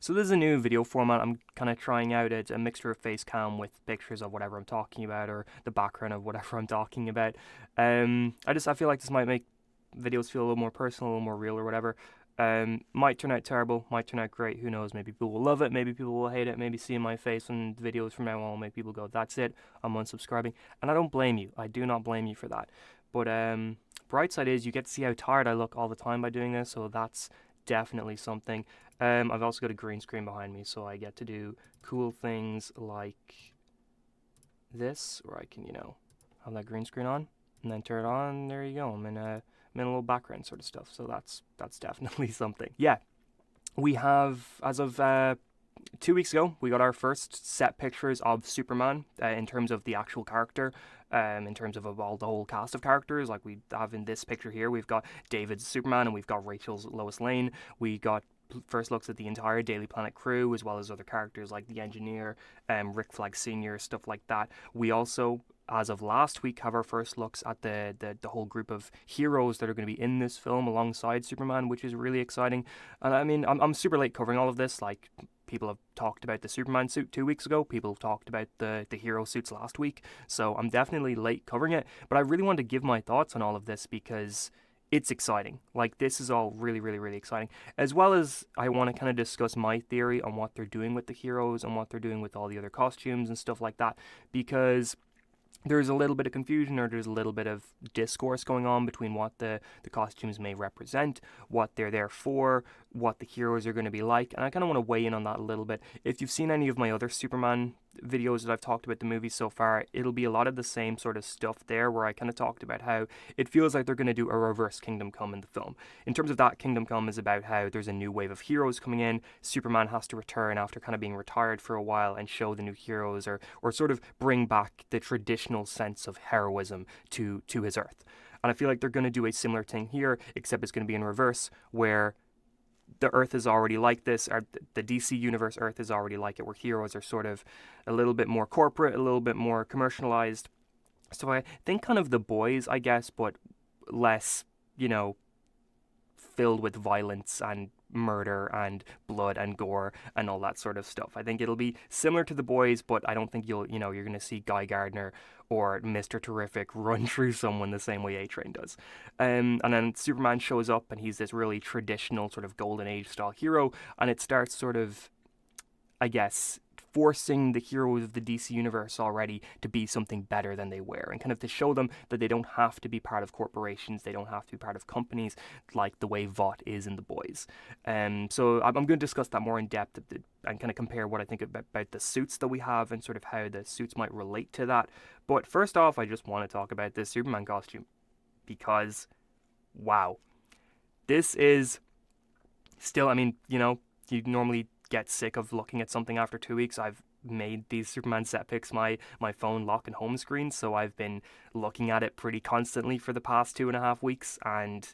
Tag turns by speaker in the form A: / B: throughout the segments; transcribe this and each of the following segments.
A: So this is a new video format I'm kind of trying out. It's a mixture of face cam with pictures of whatever I'm talking about or the background of whatever I'm talking about. I feel like this might make videos feel a little more personal, a little more real or whatever. Might turn out terrible, might turn out great, who knows, maybe people will love it, maybe people will hate it, maybe seeing my face on videos from now on will make people go, that's it, I'm unsubscribing, and I don't blame you, I do not blame you for that, but bright side is you get to see how tired I look all the time by doing this, so that's definitely something. I've also got a green screen behind me, so I get to do cool things like this, where I can, have that green screen on, and then turn it on, there you go, I'm in a little background sort of stuff, so that's definitely something. Yeah, we have, as of 2 weeks ago, we got our first set pictures of Superman in terms of the actual character, in terms of all the whole cast of characters. Like we have in this picture here, we've got David's Superman and we've got Rachel's Lois Lane. We got first looks at the entire Daily Planet crew, as well as other characters like the Engineer, Rick Flag Sr., stuff like that. We also, as of last week, have our first looks at the whole group of heroes that are going to be in this film alongside Superman, which is really exciting. And I mean, I'm super late covering all of this. Like, people have talked about the Superman suit 2 weeks ago. People have talked about the hero suits last week. So I'm definitely late covering it. But I really wanted to give my thoughts on all of this because it's exciting. Like, this is all really, really, really exciting. As well as I want to kind of discuss my theory on what they're doing with the heroes and what they're doing with all the other costumes and stuff like that. Because there's a little bit of confusion, or there's a little bit of discourse going on between what the costumes may represent, what they're there for, what the heroes are going to be like, and I kind of want to weigh in on that a little bit. If you've seen any of my other Superman videos that I've talked about the movie so far, it'll be a lot of the same sort of stuff there, where I kind of talked about how it feels like they're going to do a reverse Kingdom Come in the film. In terms of that, Kingdom Come is about how there's a new wave of heroes coming in. Superman has to return after kind of being retired for a while and show the new heroes, or sort of bring back the traditional sense of heroism to his Earth. And I feel like they're going to do a similar thing here, except it's going to be in reverse, where the Earth is already like this, or the DC Universe Earth is already like it, where heroes are sort of a little bit more corporate, a little bit more commercialized. So I think kind of The Boys, I guess, but less, filled with violence and murder and blood and gore and all that sort of stuff. I think it'll be similar to The Boys, but I don't think you're going to see Guy Gardner or Mr. Terrific run through someone the same way A-Train does. And then Superman shows up and he's this really traditional sort of golden age style hero, and it starts sort of, I guess, forcing the heroes of the DC universe already to be something better than they were, and kind of to show them that they don't have to be part of corporations, they don't have to be part of companies like the way Vought is in The Boys. So I'm going to discuss that more in depth and kind of compare what I think about the suits that we have and sort of how the suits might relate to that. But first off, I just want to talk about this Superman costume because, wow, this is still, I mean, you normally get sick of looking at something after 2 weeks. I've made these Superman set pics my phone lock and home screen, so I've been looking at it pretty constantly for the past 2.5 weeks, and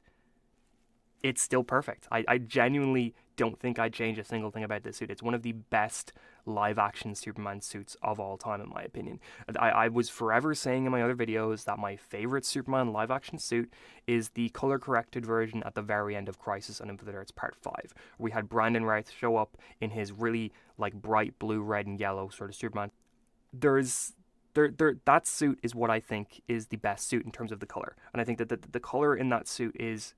A: it's still perfect. I genuinely don't think I'd change a single thing about this suit. It's one of the best live-action Superman suits of all time, in my opinion. I was forever saying in my other videos that my favorite Superman live-action suit is the color-corrected version at the very end of Crisis on Infinite Earths Part 5. We had Brandon Routh show up in his really bright blue, red, and yellow sort of Superman. That suit is what I think is the best suit in terms of the color, and I think that the color in that suit is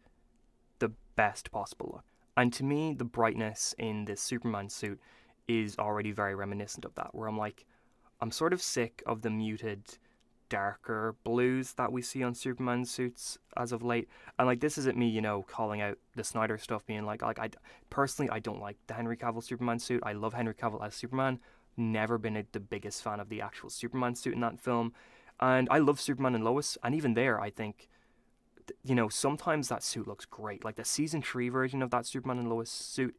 A: the best possible look. And to me, the brightness in this Superman suit is already very reminiscent of that, where I'm sort of sick of the muted, darker blues that we see on Superman suits as of late. And this isn't me, calling out the Snyder stuff, being I personally, I don't like the Henry Cavill Superman suit. I love Henry Cavill as Superman. Never been the biggest fan of the actual Superman suit in that film. And I love Superman and Lois, and even there, I think, sometimes that suit looks great. Like the season 3 version of that Superman and Lois suit,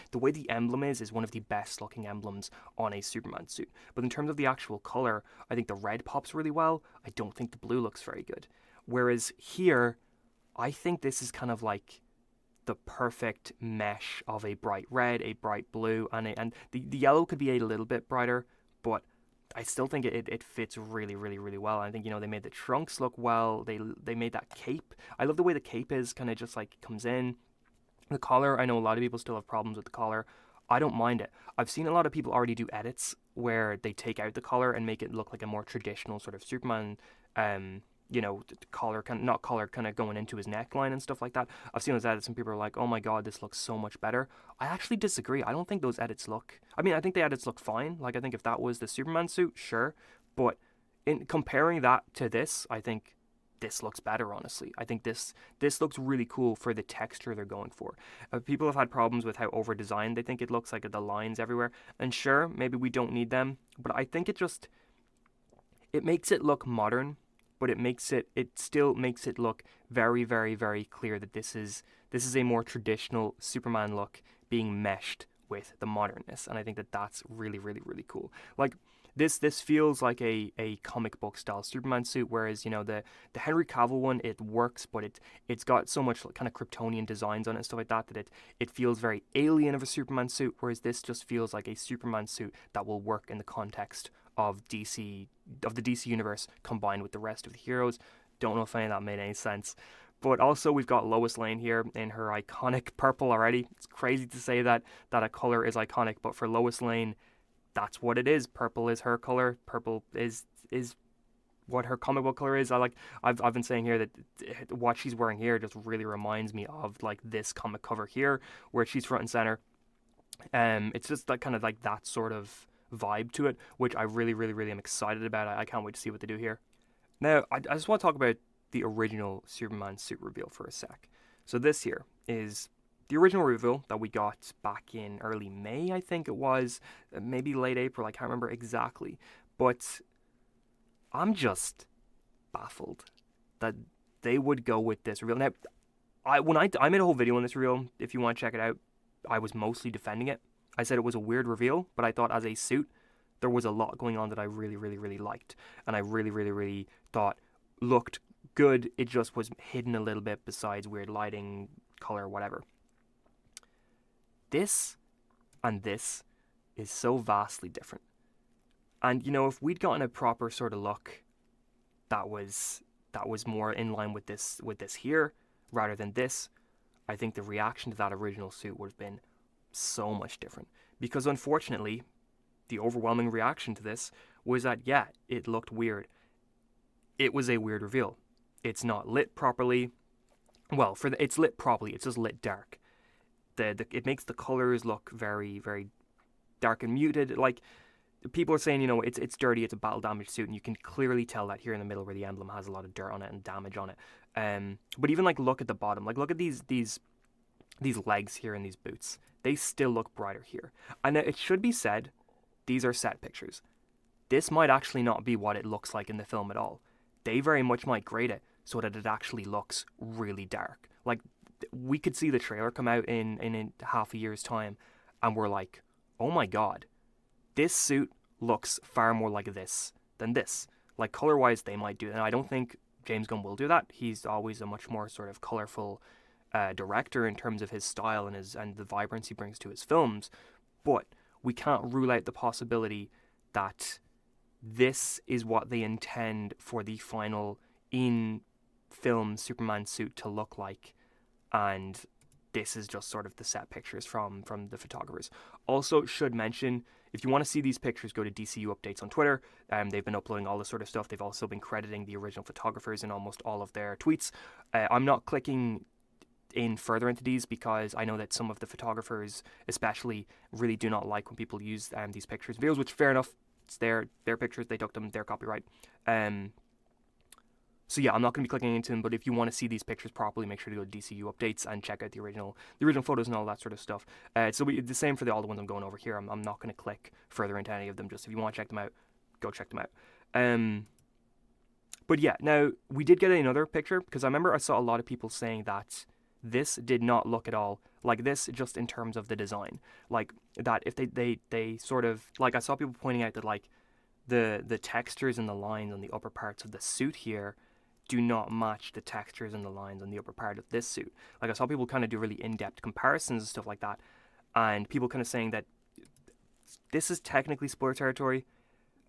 A: the way the emblem is one of the best looking emblems on a Superman suit. But in terms of the actual color, I think the red pops really well. I don't think the blue looks very good. Whereas here, I think this is kind of like the perfect mesh of a bright red, a bright blue, and the yellow could be a little bit brighter, but I still think it fits really, really, really well. I think, they made the trunks look well. They made that cape. I love the way the cape is kind of just comes in. The collar, I know a lot of people still have problems with the collar. I don't mind it. I've seen a lot of people already do edits where they take out the collar and make it look like a more traditional sort of Superman, um, collar kind of, not collar kind of going into his neckline and stuff like that. I've seen those edits and people are like, "Oh my god, this looks so much better." I actually disagree. I don't think those edits look. I mean, I think the edits look fine. Like I think if that was the Superman suit, sure, but in comparing that to this, I think this looks better, honestly. I think this looks really cool for the texture they're going for. People have had problems with how over designed they think it looks, like the lines everywhere. And sure, maybe we don't need them, but I think it makes it look modern, but it still makes it look very, very, very clear that this is a more traditional Superman look being meshed with the modernness, and I think that that's really, really, really cool. Like this feels like a comic book style Superman suit, whereas the Henry Cavill one, it works, but it's got so much kind of Kryptonian designs on it and stuff like that that it feels very alien of a Superman suit, whereas this just feels like a Superman suit that will work in the context of the DC universe combined with the rest of the heroes. Don't know if any of that made any sense. But also we've got Lois Lane here in her iconic purple already. It's crazy to say that a color is iconic, but for Lois Lane, that's what it is. Purple is her color. Purple is what her comic book color is. I've been saying here that what she's wearing here just really reminds me of like this comic cover here where she's front and center. It's just like kind of like that sort of vibe to it, which I really, really, really am excited about. I can't wait to see what they do here. Now, I just want to talk about the original Superman suit reveal for a sec. So this here is the original reveal that we got back in early May, I think it was, maybe late April, I can't remember exactly. But I'm just baffled that they would go with this reveal. Now, I made a whole video on this reveal. If you want to check it out, I was mostly defending it. I said it was a weird reveal, but I thought as a suit, there was a lot going on that I really, really, really liked. And I really, really, really thought looked good. It just was hidden a little bit besides weird lighting, color, whatever. This and this is so vastly different. And if we'd gotten a proper sort of look that was more in line with this here rather than this, I think the reaction to that original suit would have been so much different. Because unfortunately, the overwhelming reaction to this was that yeah, it looked weird. It was a weird reveal. It's not lit properly. Well, it's lit properly. It's just lit dark. It makes the colors look very, very dark and muted. Like people are saying, it's dirty. It's a battle damaged suit, and you can clearly tell that here in the middle where the emblem has a lot of dirt on it and damage on it. But even like look at the bottom. Like look at these legs here in these boots. They still look brighter here. And it should be said, these are set pictures. This might actually not be what it looks like in the film at all. They very much might grade it so that it actually looks really dark. Like we could see the trailer come out in half a year's time, and we're like, oh my god, this suit looks far more like this than this. Like color-wise, they might do that. And I don't think James Gunn will do that. He's always a much more sort of colorful director in terms of his style and the vibrance he brings to his films. But we can't rule out the possibility that this is what they intend for the final in-film Superman suit to look like, and this is just sort of the set pictures from the photographers. Also, should mention, if you want to see these pictures, go to DCU Updates on Twitter. They've been uploading all this sort of stuff. They've also been crediting the original photographers in almost all of their tweets. I'm not clicking in further into these because I know that some of the photographers especially really do not like when people use these pictures videos, which fair enough. It's their pictures, they took them, their copyright. So yeah, I'm not going to be clicking into them, but if you want to see these pictures properly, make sure to go to DCU Updates and check out the original photos and all that sort of stuff. So the same for all the ones I'm going over here. I'm not going to click further into any of them. Just if you want to check them out, go check them out. But yeah, now we did get another picture because I remember I saw a lot of people saying that this did not look at all like this, just in terms of the design. Like that if they sort of, like I saw people pointing out that like the textures and the lines on the upper parts of the suit here do not match the textures and the lines on the upper part of this suit. Like I saw people kind of do really in-depth comparisons and stuff like that, and people kind of saying that this is technically spoiler territory.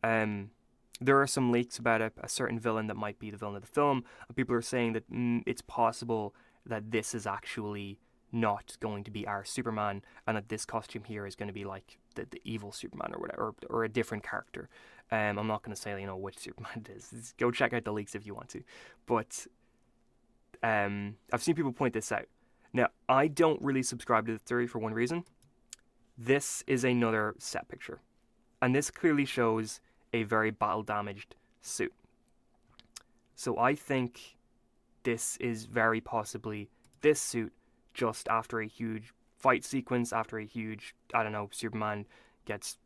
A: There are some leaks about a certain villain that might be the villain of the film, and people are saying that it's possible that this is actually not going to be our Superman, and that this costume here is going to be like the evil Superman or whatever, or a different character. I'm not going to say which Superman it is. Just go check out the leaks if you want to, but I've seen people point this out. Now, I don't really subscribe to the theory for one reason. This is another set picture, and this clearly shows a very battle damaged suit. So I think this is very possibly this suit just after a huge fight sequence, after a huge, I don't know, Superman gets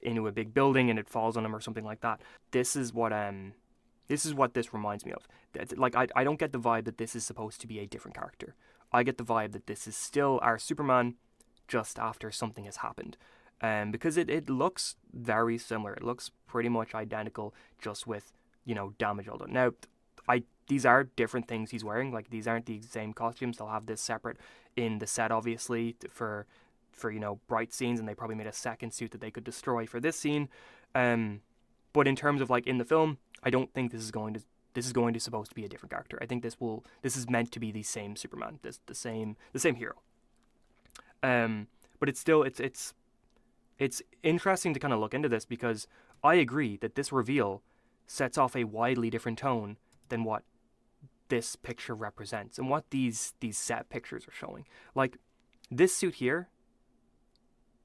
A: into a big building and it falls on him or something like that. This is what this reminds me of. Like, I don't get the vibe that this is supposed to be a different character. I get the vibe that this is still our Superman just after something has happened. Because it looks very similar. It looks pretty much identical, just with, damage all done. Now, these are different things he's wearing. Like, these aren't the same costumes. They'll have this separate in the set, obviously, for bright scenes, and they probably made a second suit that they could destroy for this scene. But in terms of, like, in the film, I don't think this is going to supposed to be a different character. I think this is meant to be the same Superman, the same hero. But it's still it's interesting to kind of look into this, because I agree that this reveal sets off a widely different tone than what this picture represents and what these set pictures are showing. Like, this suit here,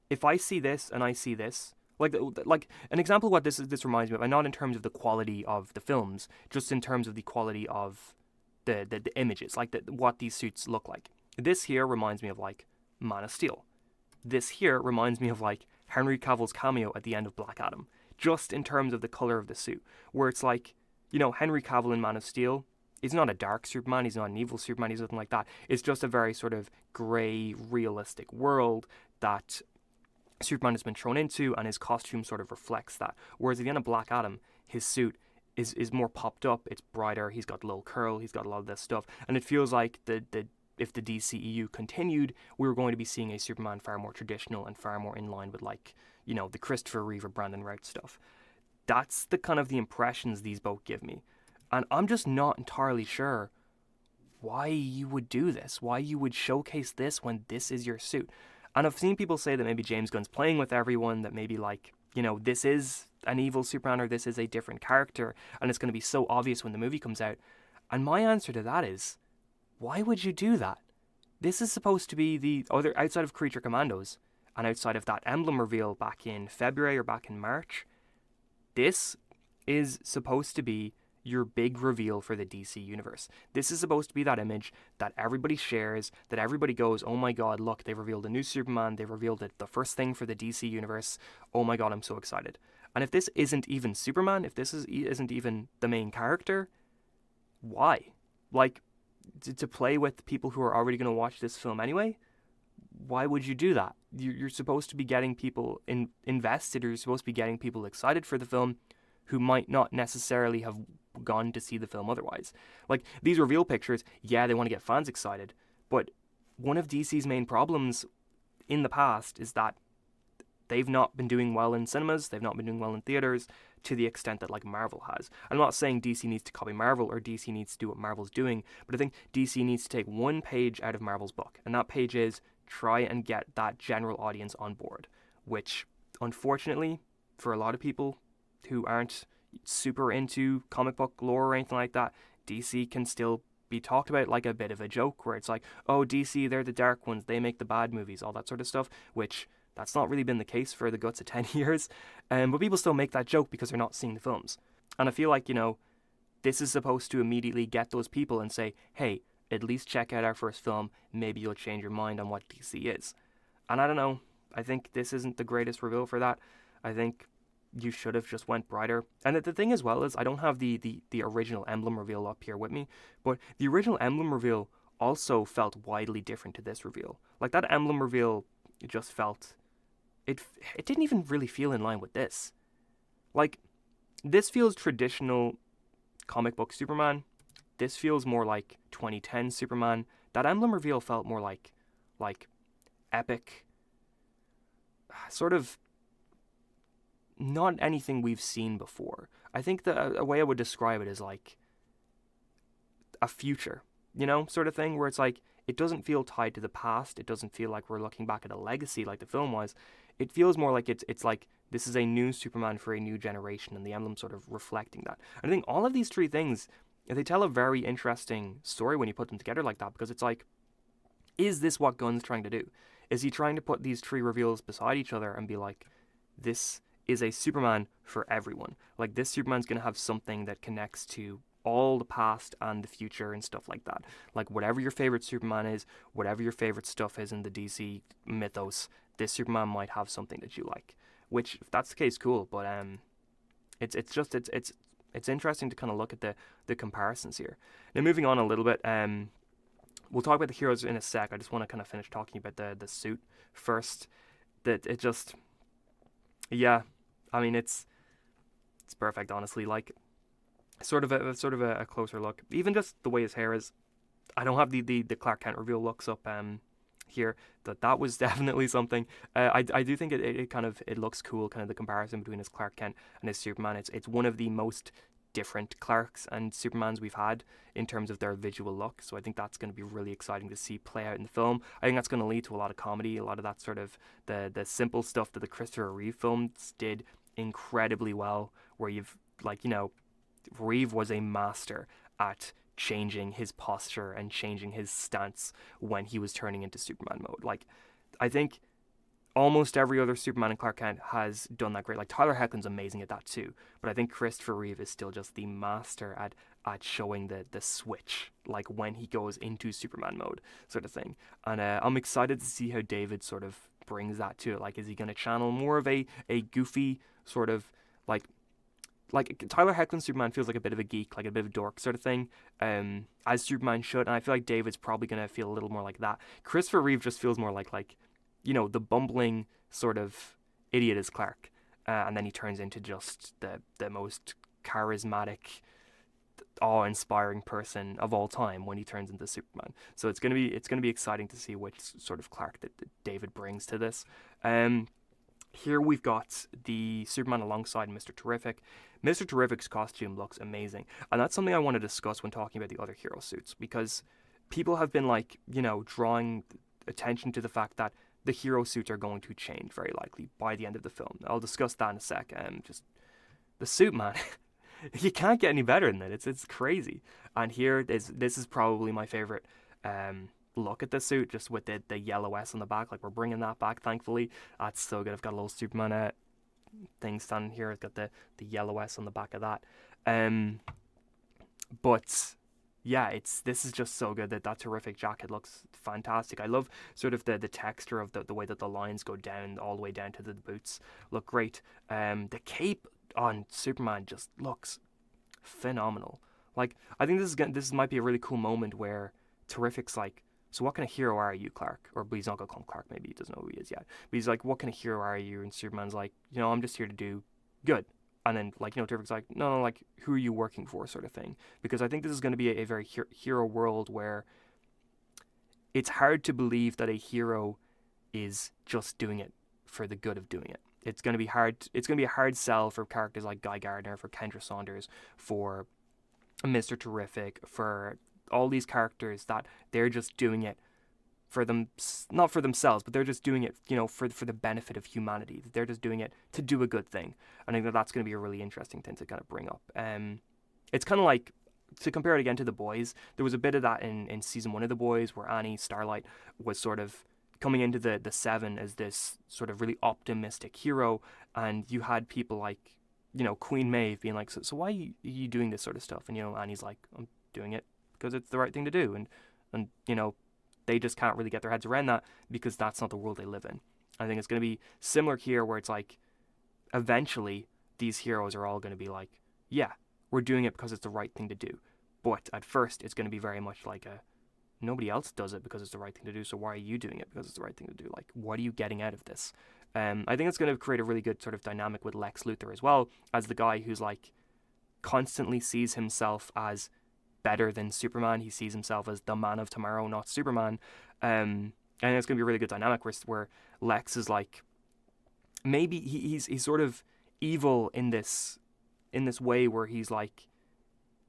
A: if I see this and I see this, like an example of what this reminds me of, and not in terms of the quality of the films, just in terms of the quality of the images, like what these suits look like. This here reminds me of, like, Man of Steel. This here reminds me of, like, Henry Cavill's cameo at the end of Black Adam, just in terms of the color of the suit, where it's like, Henry Cavill in Man of Steel, he's not a dark Superman, he's not an evil Superman, he's nothing like that. It's just a very sort of grey, realistic world that Superman has been thrown into, and his costume sort of reflects that. Whereas at the end of Black Adam, his suit is more popped up, it's brighter, he's got a little curl, he's got a lot of this stuff, and it feels like if the DCEU continued, we were going to be seeing a Superman far more traditional and far more in line with, like, the Christopher Reeve or Brandon Routh stuff. That's the kind of the impressions these both give me. And I'm just not entirely sure why you would do this, why you would showcase this when this is your suit. And I've seen people say that maybe James Gunn's playing with everyone, that maybe, like, this is an evil Superman or this is a different character, and it's going to be so obvious when the movie comes out. And my answer to that is, why would you do that? This is supposed to be the other, outside of Creature Commandos, and outside of that emblem reveal back in February or back in March, this is supposed to be your big reveal for the DC universe. This is supposed to be that image that everybody shares, that everybody goes, oh my god, look, they've revealed a new Superman, they've revealed it, the first thing for the DC universe, oh my god, I'm so excited. And if this isn't even Superman, if this isn't even the main character, why? Like, to play with people who are already going to watch this film anyway? Why would you do that? You're supposed to be getting people invested, or you're supposed to be getting people excited for the film who might not necessarily have gone to see the film otherwise. Like, these reveal pictures, yeah, they want to get fans excited, but one of DC's main problems in the past is that they've not been doing well in cinemas, they've not been doing well in theaters to the extent that, like, Marvel has. I'm not saying DC needs to copy Marvel or DC needs to do what Marvel's doing, but I think DC needs to take one page out of Marvel's book, and that page is try and get that general audience on board, which, unfortunately, for a lot of people who aren't super into comic book lore or anything like that, DC can still be talked about like a bit of a joke, where it's like, oh, DC, they're the dark ones, they make the bad movies, all that sort of stuff, which that's not really been the case for the guts of 10 years. But people still make that joke because they're not seeing the films. And I feel like, this is supposed to immediately get those people and say, hey, at least check out our first film, maybe you'll change your mind on what DC is. And I don't know, I think this isn't the greatest reveal for that. I think you should have just went brighter. And the thing as well is, I don't have the original emblem reveal up here with me, but the original emblem reveal also felt widely different to this reveal. Like, that emblem reveal, it just felt, it didn't even really feel in line with this. Like, this feels traditional comic book Superman. This feels more like 2010 Superman. That emblem reveal felt more like epic, sort of not anything we've seen before. I think a way I would describe it is like a future, sort of thing, where it's like, it doesn't feel tied to the past. It doesn't feel like we're looking back at a legacy like the film was. It feels more like it's like this is a new Superman for a new generation, and the emblem sort of reflecting that. And I think all of these three things, they tell a very interesting story when you put them together like that, because it's like, is this what Gunn's trying to do? Is he trying to put these three reveals beside each other and be like, this is a Superman for everyone? Like, this Superman's going to have something that connects to all the past and the future and stuff like that. Like, whatever your favorite Superman is, whatever your favorite stuff is in the DC mythos, this Superman might have something that you like. Which, if that's the case, cool. But it's interesting to kind of look at the comparisons here. Now, moving on a little bit, we'll talk about the heroes in a sec. I just want to kind of finish talking about the suit first. That it just, yeah, I mean it's perfect, honestly. Like, sort of a closer look, even just the way his hair is. I don't have the Clark Kent reveal looks up here. That was definitely something. I do think it kind of, it looks cool, kind of the comparison between his Clark Kent and his Superman. It's one of the most different Clarks and Supermans we've had in terms of their visual look. So I think that's going to be really exciting to see play out in the film. I think that's going to lead to a lot of comedy, a lot of that sort of the simple stuff that the Christopher Reeve films did incredibly well, where you've, like, you know, Reeve was a master at changing his posture and changing his stance when he was turning into Superman mode. Like, I think almost every other Superman and Clark Kent has done that great. Like, Tyler Hoechlin's amazing at that too, but I think Christopher Reeve is still just the master at showing the switch, like when he goes into Superman mode, sort of thing. And I'm excited to see how David sort of brings that to it. Like, is he going to channel more of a goofy sort of like Tyler Hoechlin's Superman feels like a bit of a geek, like a bit of a dork sort of thing, as Superman should, and I feel like David's probably going to feel a little more like that. Christopher Reeve just feels more like, you know, the bumbling sort of idiot is Clark, and then he turns into just the most charismatic, awe-inspiring person of all time when he turns into Superman. So it's gonna be exciting to see which sort of Clark that David brings to this. Here we've got the Superman alongside Mr. Terrific. Mr. Terrific's costume looks amazing, and that's something I want to discuss when talking about the other hero suits, because people have been, like, you know, drawing attention to the fact that the hero suits are going to change very likely by the end of the film. I'll discuss that in a sec. Just the suit, man. You can't get any better than it. It's crazy. And here this is probably my favorite look at the suit, just with the yellow S on the back. Like, we're bringing that back, thankfully. That's so good. I've got a little Superman thing standing here. It's got the yellow S on the back of that. But yeah, this is just so good. That terrific jacket looks fantastic. I love sort of the texture of the way that the lines go down, all the way down to the boots. Look great. The cape on Superman just looks phenomenal. Like, I think this might be a really cool moment where Terrific's like, so what kind of hero are you, Clark? Or, but he's not gonna call him Clark, maybe he doesn't know who he is yet. But he's like, what kind of hero are you? And Superman's like, you know, I'm just here to do good. And then, like, you know, Terrific's like, no, like, who are you working for, sort of thing. Because I think this is going to be a very hero world where it's hard to believe that a hero is just doing it for the good of doing it. It's going to be hard. It's going to be a hard sell for characters like Guy Gardner, for Kendra Saunders, for Mr. Terrific, for all these characters that they're just doing it for them, not for themselves, but they're just doing it, you know, for the benefit of humanity. They're just doing it to do a good thing. And I think that's going to be a really interesting thing to kind of bring up. It's kind of like, to compare it again to The Boys, there was a bit of that in season 1 of The Boys, where Annie Starlight was sort of coming into the Seven as this sort of really optimistic hero, and you had people like, you know, Queen Maeve being like, so why are you doing this sort of stuff? And, you know, Annie's like, I'm doing it because it's the right thing to do. And you know, they just can't really get their heads around that, because that's not the world they live in. I think it's going to be similar here, where it's like, eventually these heroes are all going to be like, yeah, we're doing it because it's the right thing to do. But at first, it's going to be very much like nobody else does it because it's the right thing to do, so why are you doing it because it's the right thing to do? Like, what are you getting out of this? I think it's going to create a really good sort of dynamic with Lex Luther as well, as the guy who's like constantly sees himself as better than Superman. He sees himself as the man of tomorrow, not Superman. And it's going to be a really good dynamic where Lex is like, maybe he's sort of evil in this way, where he's like,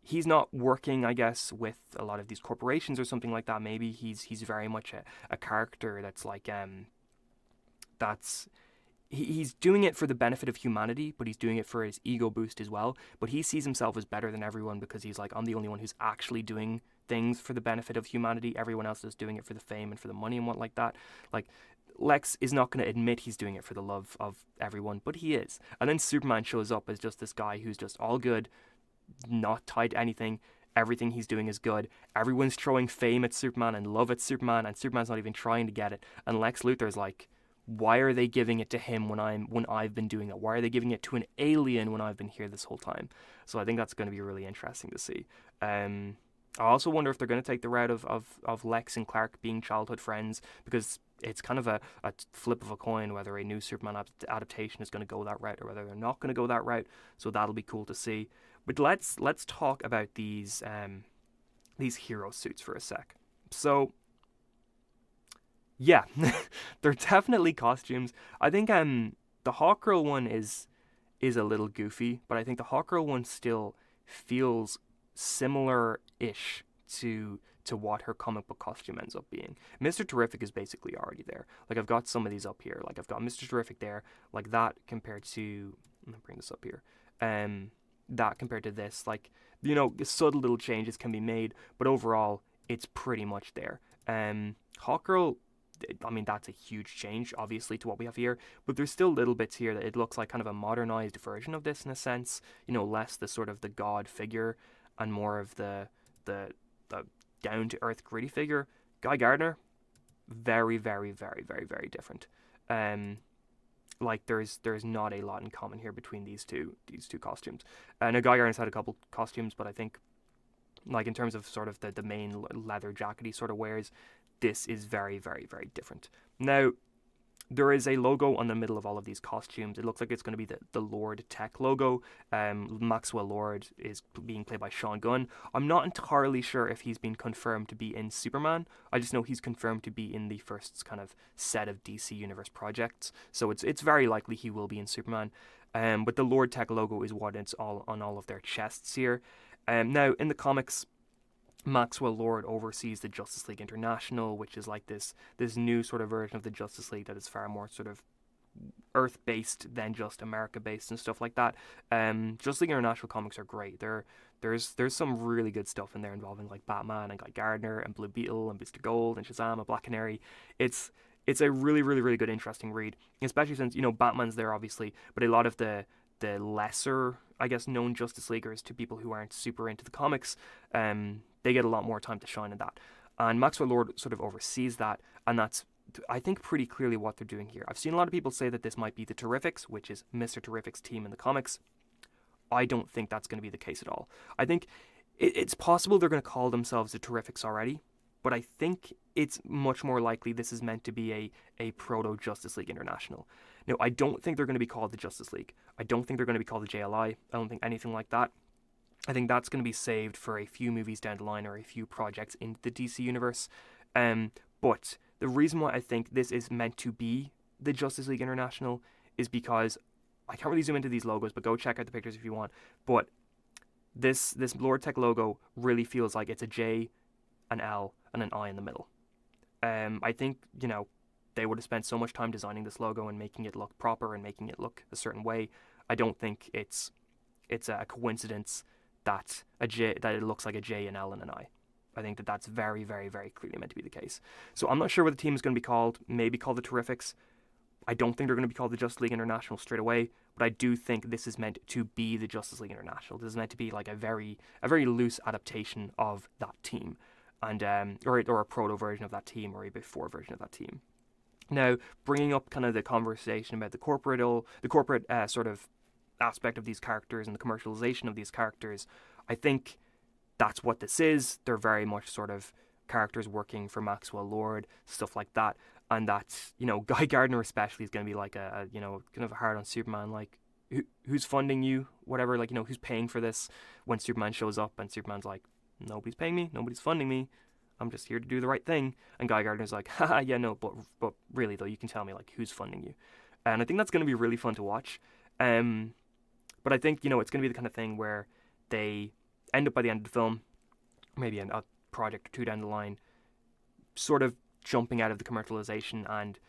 A: he's not working, I guess, with a lot of these corporations or something like that. Maybe he's very much a character that's like that's he's doing it for the benefit of humanity, but he's doing it for his ego boost as well. But he sees himself as better than everyone because he's like, I'm the only one who's actually doing things for the benefit of humanity. Everyone else is doing it for the fame and for the money and what like that. Like, Lex is not going to admit he's doing it for the love of everyone, but he is. And then Superman shows up as just this guy who's just all good, not tied to anything. Everything he's doing is good. Everyone's throwing fame at Superman and love at Superman, and Superman's not even trying to get it. And Lex Luthor's like, why are they giving it to him when I've been doing it? Why are they giving it to an alien when I've been here this whole time? So I think that's going to be really interesting to see. I also wonder if they're going to take the route of Lex and Clark being childhood friends, because it's kind of a flip of a coin whether a new Superman adaptation is going to go that route or whether they're not going to go that route. So that'll be cool to see. But let's talk about these hero suits for a sec. So yeah, they're definitely costumes. I think the Hawkgirl one is a little goofy, but I think the Hawkgirl one still feels similar-ish to what her comic book costume ends up being. Mr. Terrific is basically already there. Like, I've got some of these up here. Like, I've got Mr. Terrific there, like that compared to, I'm gonna bring this up here. That compared to this, like, you know, subtle little changes can be made, but overall, it's pretty much there. Hawkgirl, I mean, that's a huge change, obviously, to what we have here, but there's still little bits here that it looks like kind of a modernized version of this in a sense, you know, less the sort of the god figure and more of the down-to-earth gritty figure. Guy Gardner, very, very, very, very, very different. Like, there's not a lot in common here between these two costumes. Now, Guy Gardner's had a couple costumes, but I think, like, in terms of sort of the main leather jacket he sort of wears, this is very, very, very different. Now, there is a logo on the middle of all of these costumes. It looks like it's going to be the Lord Tech logo. Maxwell Lord is being played by Sean Gunn. I'm not entirely sure if he's been confirmed to be in Superman. I just know he's confirmed to be in the first kind of set of DC Universe projects. So it's very likely he will be in Superman. But the Lord Tech logo is what it's all on all of their chests here. Now, in the comics, Maxwell Lord oversees the Justice League International, which is like this new sort of version of the Justice League that is far more sort of Earth-based than just America-based and stuff like that. Justice League International comics are great. There's some really good stuff in there involving like Batman and Guy Gardner and Blue Beetle and Mr. Gold and Shazam and Black Canary. It's a really, really, really good, interesting read, especially since, you know, Batman's there obviously, but a lot of the lesser, I guess, known Justice Leaguers to people who aren't super into the comics, they get a lot more time to shine in that. And Maxwell Lord sort of oversees that, and that's, I think, pretty clearly what they're doing here. I've seen a lot of people say that this might be the Terrifics, which is Mr. Terrific's team in the comics. I don't think that's going to be the case at all. I think it's possible they're going to call themselves the Terrifics already, but I think it's much more likely this is meant to be a proto-Justice League International. Now, I don't think they're going to be called the Justice League. I don't think they're going to be called the JLI. I don't think anything like that. I think that's going to be saved for a few movies down the line or a few projects in the DC universe. But the reason why I think this is meant to be the Justice League International is because I can't really zoom into these logos, but go check out the pictures if you want. But this Lord Tech logo really feels like it's a J, an L, and an I in the middle. I think, you know, they would have spent so much time designing this logo and making it look proper and making it look a certain way. I don't think it's a coincidence that it looks like a J, an L, and an I. I think that's very, very, very clearly meant to be the case. So I'm not sure what the team is going to be called. Maybe called the Terrifics. I don't think they're going to be called the Justice League International straight away, but I do think this is meant to be the Justice League International. This is meant to be like a very loose adaptation of that team, and or a proto version of that team, or a before version of that team. Now, bringing up kind of the conversation about the corporate sort of aspect of these characters and the commercialization of these characters, I think that's what this is. They're very much sort of characters working for Maxwell Lord, stuff like that. And that's, you know, Guy Gardner especially is going to be like a you know, kind of hard on Superman, like, who's funding you, whatever, like, you know, who's paying for this, when Superman shows up and Superman's like, nobody's paying me, nobody's funding me, I'm just here to do the right thing. And Guy Gardner's like, haha, yeah, no, but really though, you can tell me, like, who's funding you. And I think that's going to be really fun to watch. But I think, you know, it's going to be the kind of thing where they end up by the end of the film, maybe a project or two down the line, sort of jumping out of the commercialization and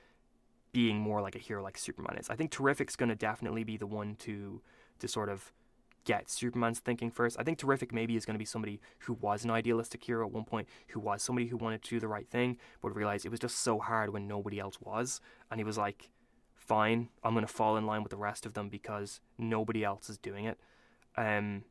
A: being more like a hero like Superman is. I think Terrific's going to definitely be the one to sort of get Superman's thinking first. I think Terrific maybe is going to be somebody who was an idealistic hero at one point, who was somebody who wanted to do the right thing, but realized it was just so hard when nobody else was. And he was like, fine, I'm going to fall in line with the rest of them because nobody else is doing it. And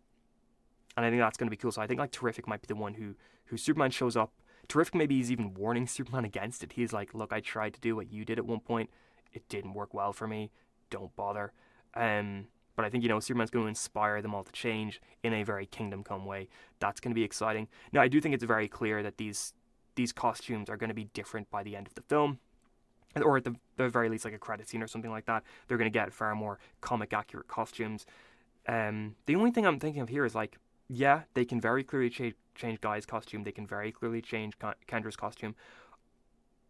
A: I think that's going to be cool. So I think like Terrific might be the one who Superman shows up. Terrific maybe he's even warning Superman against it. He's like, look, I tried to do what you did at one point. It didn't work well for me. Don't bother. But I think, Superman's going to inspire them all to change in a very Kingdom Come way. That's going to be exciting. Now, I do think it's very clear that these costumes are going to be different by the end of the film. Or at the very least, like a credit scene or something like that. They're going to get far more comic-accurate costumes. The only thing I'm thinking of here is, like, yeah, they can very clearly change Guy's costume. They can very clearly change Kendra's costume.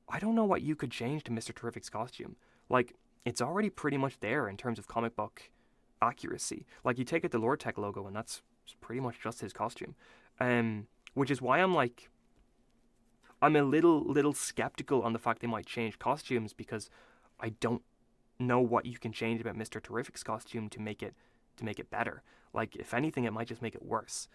A: I don't know what you could change to Mr. Terrific's costume. Like, it's already pretty much there in terms of comic book accuracy. Like, you take out the Lord Tech logo and that's pretty much just his costume. Which is why I'm a little skeptical on the fact they might change costumes, because I don't know what you can change about Mr. Terrific's costume to make it better. Like, if anything, it might just make it worse.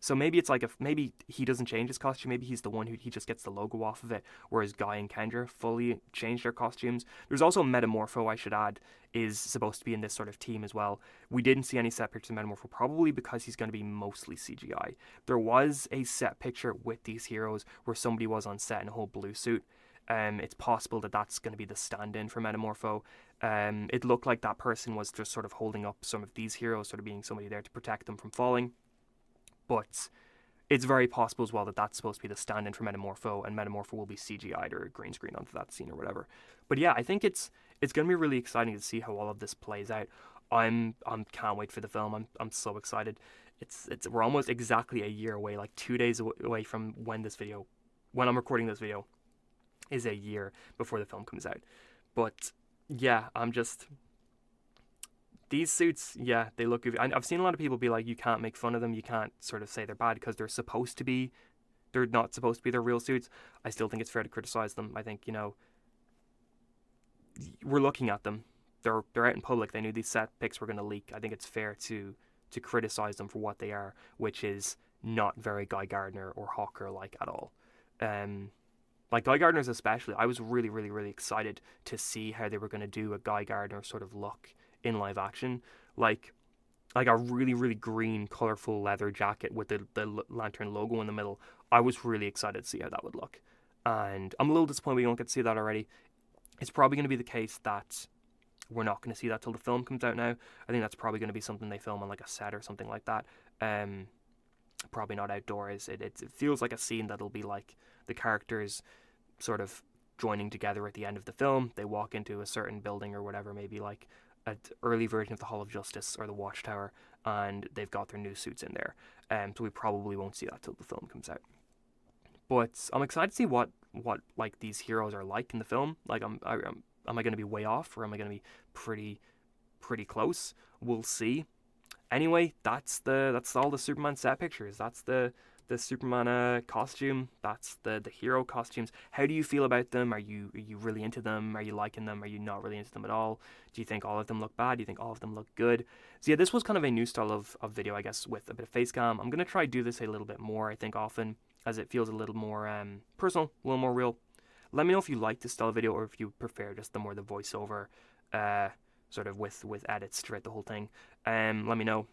A: So maybe it's like, maybe he doesn't change his costume, maybe he's the one who he just gets the logo off of it, whereas Guy and Kendra fully change their costumes. There's also Metamorpho, I should add, is supposed to be in this sort of team as well. We didn't see any set pictures of Metamorpho, probably because he's going to be mostly CGI. There was a set picture with these heroes where somebody was on set in a whole blue suit. It's possible that that's going to be the stand-in for Metamorpho. It looked like that person was just sort of holding up some of these heroes, sort of being somebody there to protect them from falling. But it's very possible as well that that's supposed to be the stand-in for Metamorpho, and Metamorpho will be CGI'd or green screen onto that scene or whatever. But yeah, I think it's going to be really exciting to see how all of this plays out. I'm can't wait for the film. I'm so excited. We're almost exactly a year away, like 2 days away from when I'm recording this video, is a year before the film comes out. But yeah, these suits, yeah, they look good. I've seen a lot of people be like, you can't make fun of them, you can't sort of say they're bad because they're not supposed to be their real suits. I still think it's fair to criticize them. I think, we're looking at them. They're out in public. They knew these set pics were going to leak. I think it's fair to criticize them for what they are, which is not very Guy Gardner or Hawkgirl like at all. Like Guy Gardner's especially, I was really, really, really excited to see how they were going to do a Guy Gardner sort of look in live action, like a really, really green, colorful leather jacket with the Lantern logo in the middle. I was really excited to see how that would look, and I'm a little disappointed we don't get to see that already. It's probably going to be the case that we're not going to see that till the film comes out now. I think that's probably going to be something they film on like a set or something like that. Probably not outdoors. It feels like a scene that'll be like the characters sort of joining together at the end of the film. They walk into a certain building or whatever, maybe like an early version of the Hall of Justice or the Watchtower, and they've got their new suits in there. So we probably won't see that till the film comes out. But I'm excited to see what like these heroes are like in the film. Like, am I going to be way off, or am I going to be pretty close? We'll see. Anyway, that's all the Superman set pictures. That's the Superman costume. That's the hero costumes. How do you feel about them? Are you really into them? Are you liking them? Are you not really into them at all? Do you think all of them look bad? Do you think all of them look good? So yeah, this was kind of a new style of video, I guess, with a bit of face cam. I'm going to try to do this a little bit more, I think, often, as it feels a little more personal, a little more real. Let me know if you like this style of video, or if you prefer just the voiceover sort of with edits throughout the whole thing. Let me know.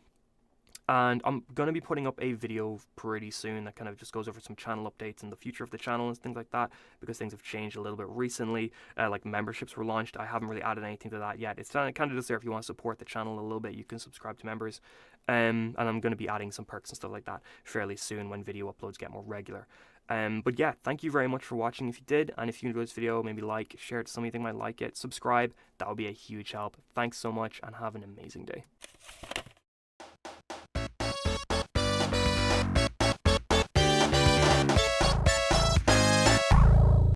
A: And I'm going to be putting up a video pretty soon that kind of just goes over some channel updates and the future of the channel and things like that, because things have changed a little bit recently. Like memberships were launched. I haven't really added anything to that yet. It's kind of just there if you want to support the channel a little bit. You can subscribe to members. And I'm going to be adding some perks and stuff like that fairly soon when video uploads get more regular. But yeah, thank you very much for watching if you did, and if you enjoyed this video, maybe like, share it to somebody you think might like it, subscribe, that would be a huge help. Thanks so much, and have an amazing day.